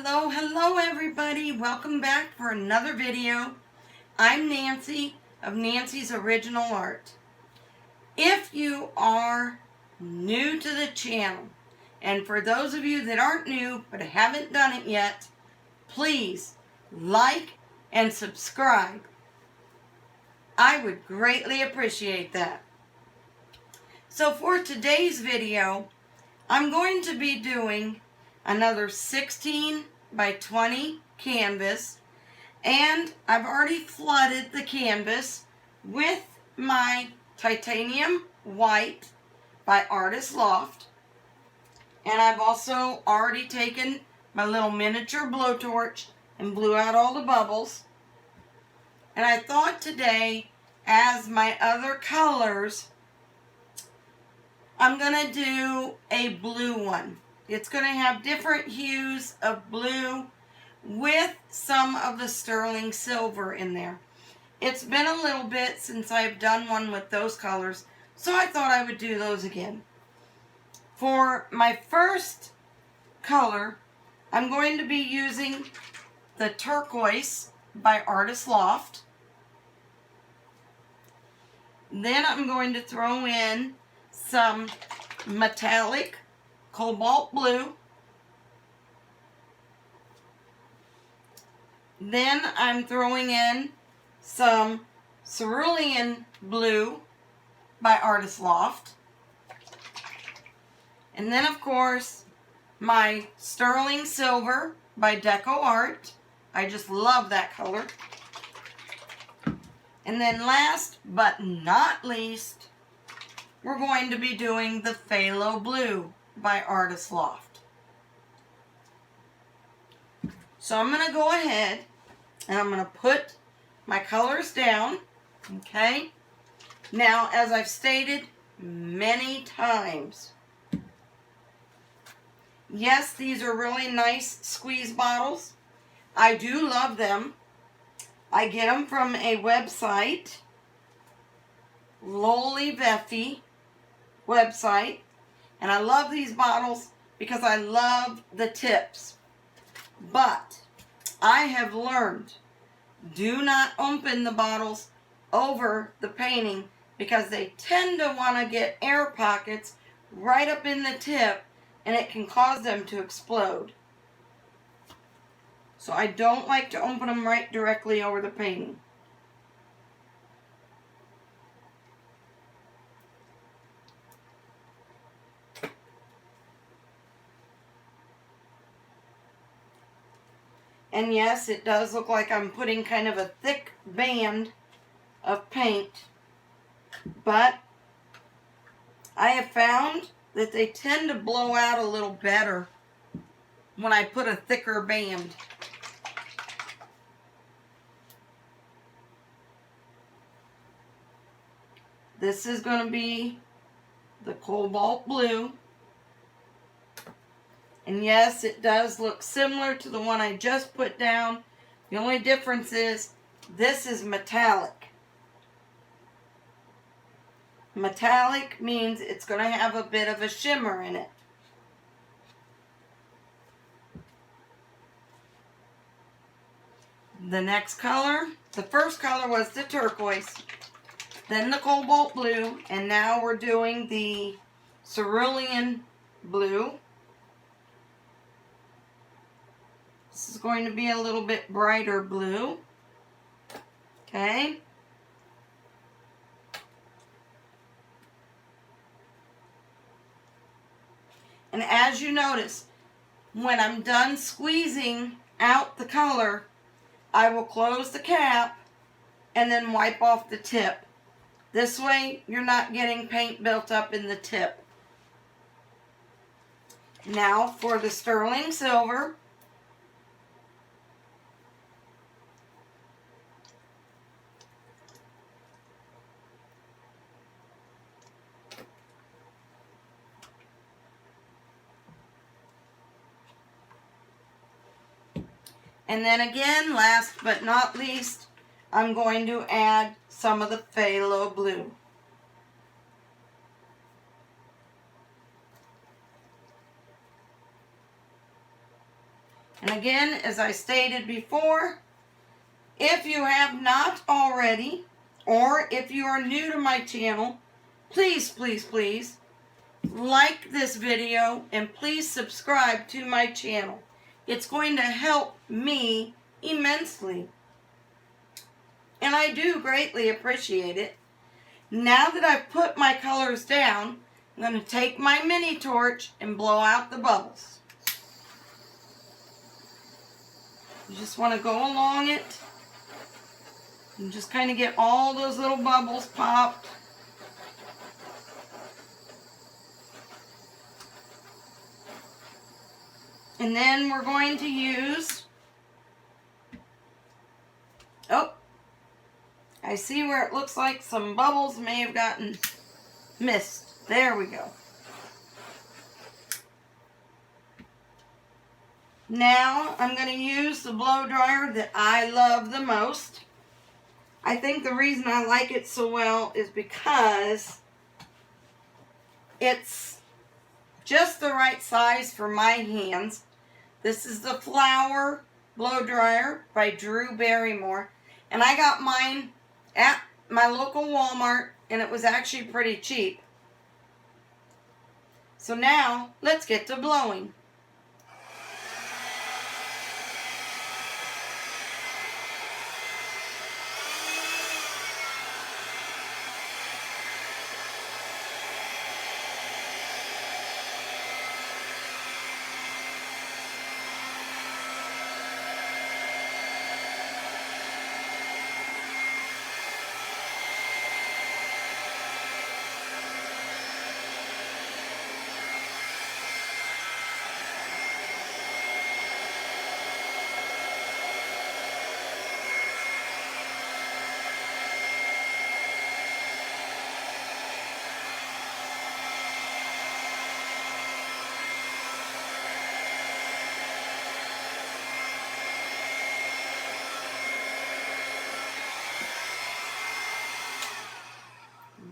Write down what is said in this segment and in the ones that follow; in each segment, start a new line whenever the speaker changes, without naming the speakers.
Hello everybody. Welcome back for another video. I'm Nancy of Nancy's Original Art. If you are new to the channel, and for those of you that aren't new but haven't done it yet, please like and subscribe. I would greatly appreciate that. So for today's video, I'm going to be doing another 16 by 20 canvas, and I've already flooded the canvas with my titanium white by Artist Loft, and I've also already taken my little miniature blowtorch and blew out all the bubbles. And I thought today, as my other colors, I'm going to do a blue one. It's going to have different hues of blue with some of the sterling silver in there. It's been a little bit since I've done one with those colors, so I thought I would do those again. For my first color, I'm going to be using the turquoise by Artist Loft. Then I'm going to throw in some metallic cobalt blue. Then I'm throwing in some cerulean blue by Artist Loft. And then, of course, my sterling silver by Deco Art. I just love that color. And then last but not least, we're going to be doing the phthalo blue by Artist Loft. So I'm going to go ahead and I'm going to put my colors down, okay? Now, as I've stated many times, yes, these are really nice squeeze bottles. I do love them. I get them from a website, Loli Veffy website, and I love these bottles because I love the tips. But I have learned, do not open the bottles over the painting because they tend to want to get air pockets right up in the tip, and it can cause them to explode. So I don't like to open them right directly over the painting. And yes, it does look like I'm putting kind of a thick band of paint, but I have found that they tend to blow out a little better when I put a thicker band. This is going to be the cobalt blue. And yes, it does look similar to the one I just put down. The only difference is this is metallic. Metallic means it's going to have a bit of a shimmer in it. The next color, the first color was the turquoise, then the cobalt blue, and now we're doing the cerulean blue. This is going to be a little bit brighter blue. Okay. And as you notice, when I'm done squeezing out the color, I will close the cap and then wipe off the tip. This way, you're not getting paint built up in the tip. Now for the sterling silver. And then again, last but not least, I'm going to add some of the phthalo blue. And again, as I stated before, if you have not already, or if you are new to my channel, please, please, please like this video and please subscribe to my channel. It's going to help me immensely. And I do greatly appreciate it. Now that I've put my colors down, I'm going to take my mini torch and blow out the bubbles. You just want to go along it and just kind of get all those little bubbles popped. And then we're going to use, oh, I see where it looks like some bubbles may have gotten missed. There we go. Now I'm going to use the blow dryer that I love the most. I think the reason I like it so well is because it's just the right size for my hands. This is the Flower blow dryer by Drew Barrymore. And I got mine at my local Walmart, and it was actually pretty cheap. So now, let's get to blowing.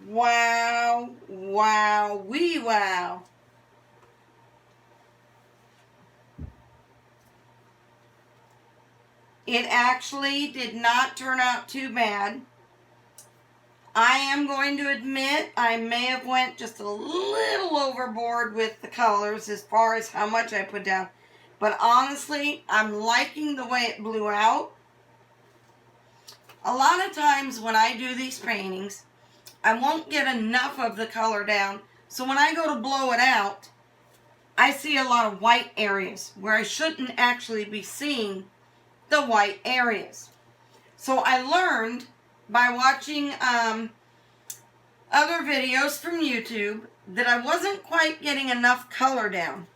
Wow, wow, wee wow. It actually did not turn out too bad. I am going to admit I may have went just a little overboard with the colors as far as how much I put down. But honestly, I'm liking the way it blew out. A lot of times when I do these paintings, I won't get enough of the color down. So when I go to blow it out, I see a lot of white areas where I shouldn't actually be seeing the white areas. So I learned by watching other videos from YouTube that I wasn't quite getting enough color down.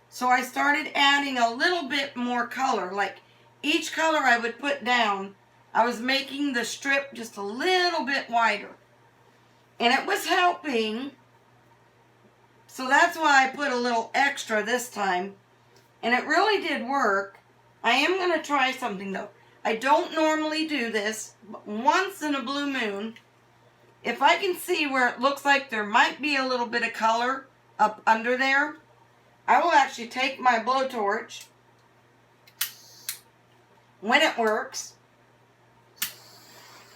So I started adding a little bit more color. Like each color I would put down, I was making the strip just a little bit wider. And it was helping. So that's why I put a little extra this time. And it really did work. I am going to try something though. I don't normally do this, but once in a blue moon, if I can see where it looks like there might be a little bit of color up under there, I will actually take my blowtorch when it works,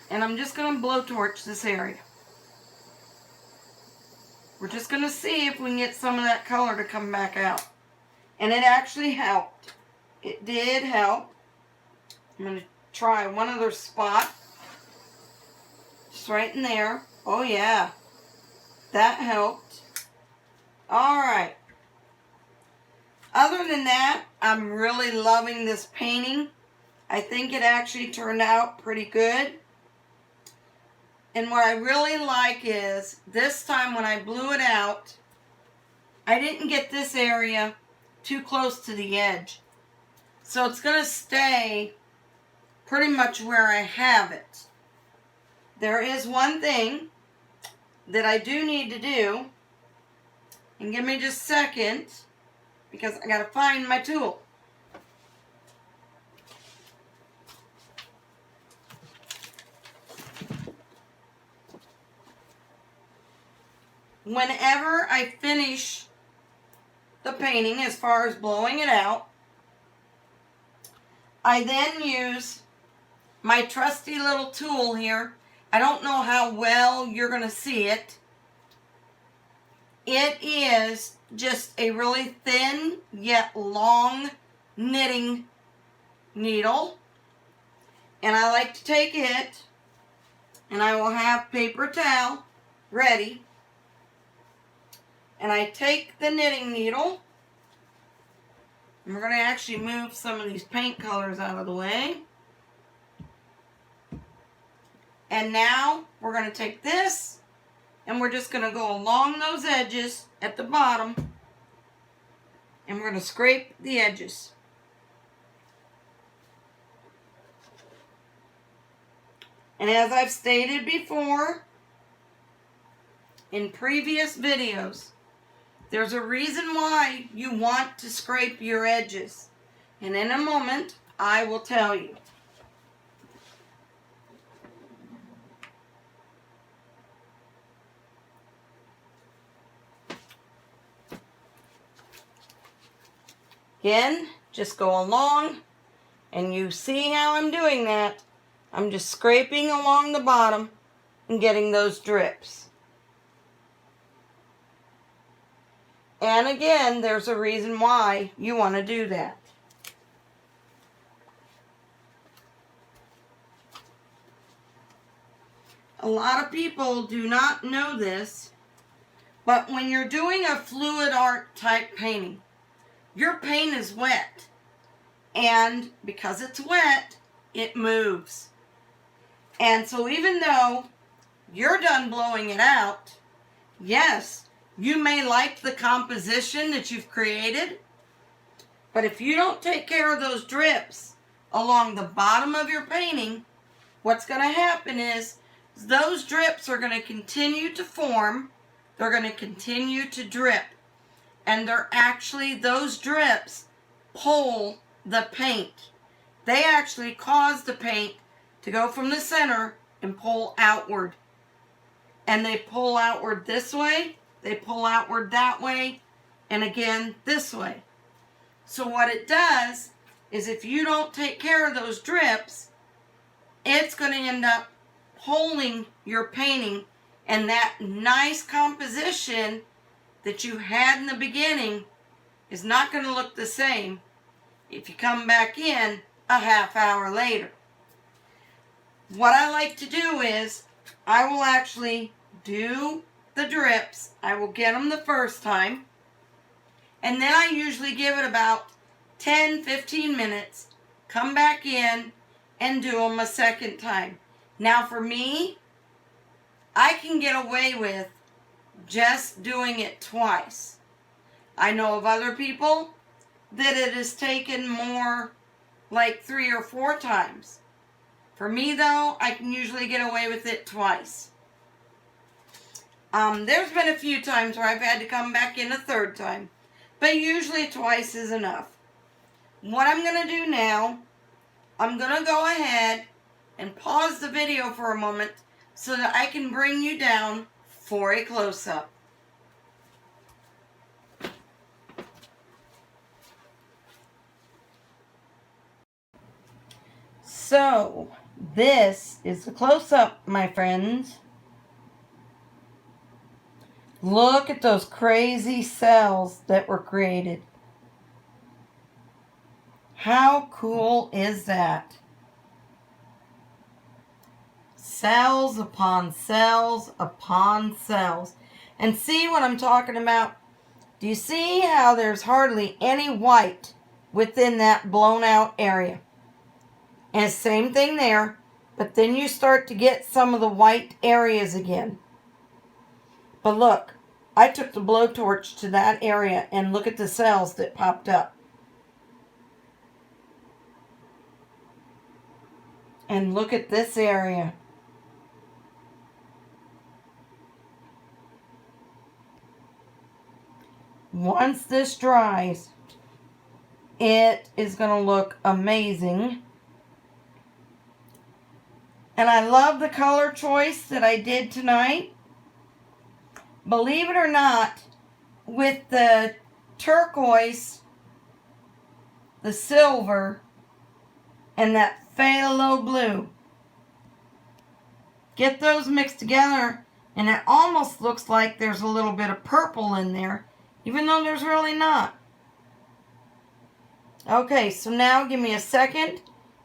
and I'm just going to blowtorch this area. We're just going to see if we can get some of that color to come back out. And it actually helped. It did help. I'm going to try one other spot. Just right in there. Oh yeah. That helped. Alright. Other than that, I'm really loving this painting. I think it actually turned out pretty good. And what I really like is, this time when I blew it out, I didn't get this area too close to the edge. So it's going to stay pretty much where I have it. There is one thing that I do need to do. And give me just a second, because I got to find my tool. Whenever I finish the painting, as far as blowing it out, I then use my trusty little tool here. I don't know how well you're going to see it. It is just a really thin yet long knitting needle. And I like to take it, and I will have paper towel ready. And I take the knitting needle. And we're going to actually move some of these paint colors out of the way. And now we're going to take this, and we're just going to go along those edges at the bottom. And we're going to scrape the edges. And as I've stated before in previous videos, there's a reason why you want to scrape your edges. And in a moment, I will tell you. Again, just go along, and you see how I'm doing that. I'm just scraping along the bottom and getting those drips. And again, there's a reason why you want to do that. A lot of people do not know this, but when you're doing a fluid art type painting, your paint is wet. And because it's wet, it moves. And so even though you're done blowing it out, yes, you may like the composition that you've created, but if you don't take care of those drips along the bottom of your painting, what's going to happen is those drips are going to continue to form. They're going to continue to drip. And they're actually, those drips pull the paint. They actually cause the paint to go from the center and pull outward. And they pull outward this way, they pull outward that way, and again this way. So what it does is if you don't take care of those drips, it's going to end up pulling your painting, and that nice composition that you had in the beginning is not going to look the same if you come back in a half hour later. What I like to do is I will actually do the drips. I will get them the first time, and then I usually give it about 10-15 minutes, come back in and do them a second time. Now for me, I can get away with just doing it twice. I know of other people that it has taken more, like 3 or 4 times. For me though, I can usually get away with it twice. There's been a few times where I've had to come back in a third time, but usually twice is enough. What I'm going to do now, I'm going to go ahead and pause the video for a moment so that I can bring you down for a close-up. So, this is the close-up, my friends. Look at those crazy cells that were created. How cool is that? Cells upon cells upon cells. And see what I'm talking about? Do you see how there's hardly any white within that blown out area? And same thing there, but then you start to get some of the white areas again. But look, I took the blowtorch to that area and look at the cells that popped up. And look at this area. Once this dries, it is going to look amazing. And I love the color choice that I did tonight. Believe it or not, with the turquoise, the silver, and that phthalo blue. Get those mixed together, and it almost looks like there's a little bit of purple in there, even though there's really not. Okay, so now give me a second.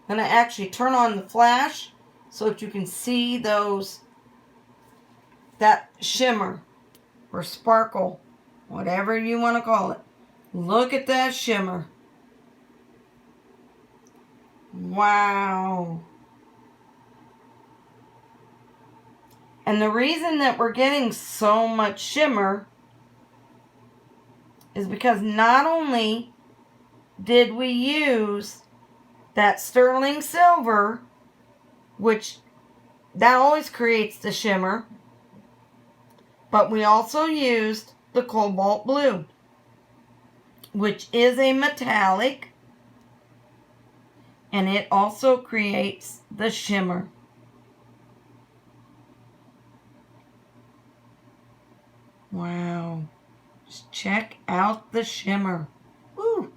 I'm going to actually turn on the flash so that you can see that shimmer or sparkle, whatever you want to call it. Look at that shimmer. Wow. And the reason that we're getting so much shimmer is because not only did we use that sterling silver, which that always creates the shimmer, but we also used the cobalt blue, which is a metallic, and it also creates the shimmer. Wow. Just check out the shimmer. Woo.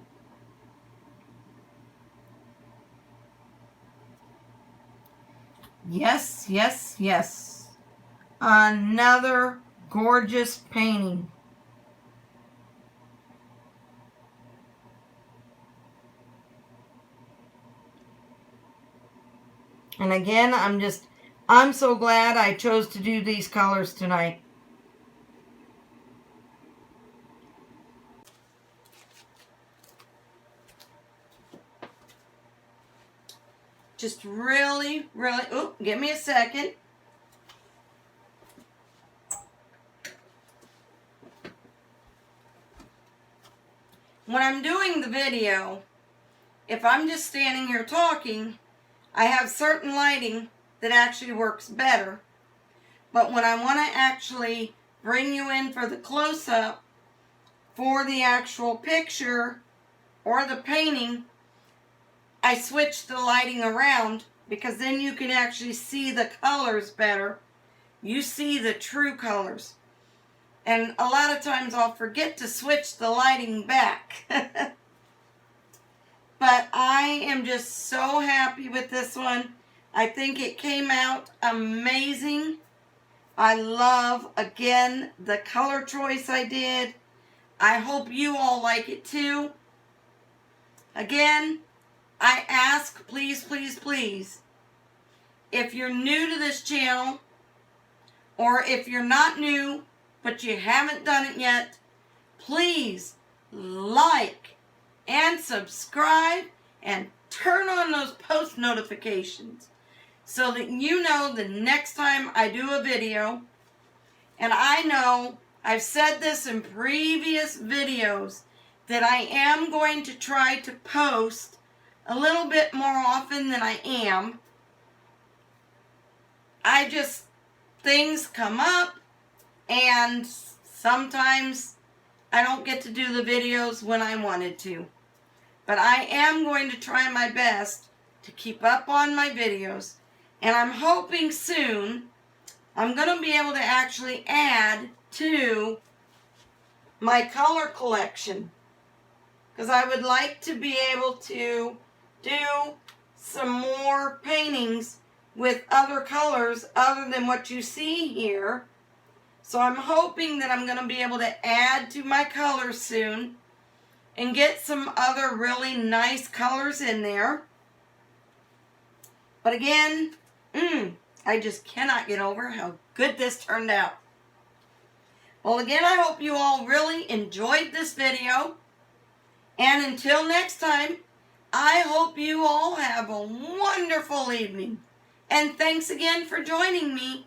Yes, yes, yes. Another gorgeous painting. And again, I'm so glad I chose to do these colors tonight. Just really, give me a second. When I'm doing the video, if I'm just standing here talking, I have certain lighting that actually works better. But when I want to actually bring you in for the close-up for the actual picture or the painting, I switch the lighting around because then you can actually see the colors better. You see the true colors. And a lot of times I'll forget to switch the lighting back. But I am just so happy with this one. I think it came out amazing. I love, again, the color choice I did. I hope you all like it too. Again, I ask, please, please, please, if you're new to this channel, or if you're not new, but you haven't done it yet, please like and subscribe and turn on those post notifications so that you know the next time I do a video. And I know I've said this in previous videos that I am going to try to post a little bit more often than I am. Things come up, and sometimes I don't get to do the videos when I wanted to. But I am going to try my best to keep up on my videos, and I'm hoping soon I'm going to be able to actually add to my color collection, because I would like to be able to do some more paintings with other colors other than what you see here. So I'm hoping that I'm going to be able to add to my colors soon and get some other really nice colors in there. But again, I just cannot get over how good this turned out. Well, again, I hope you all really enjoyed this video. And until next time, I hope you all have a wonderful evening. And thanks again for joining me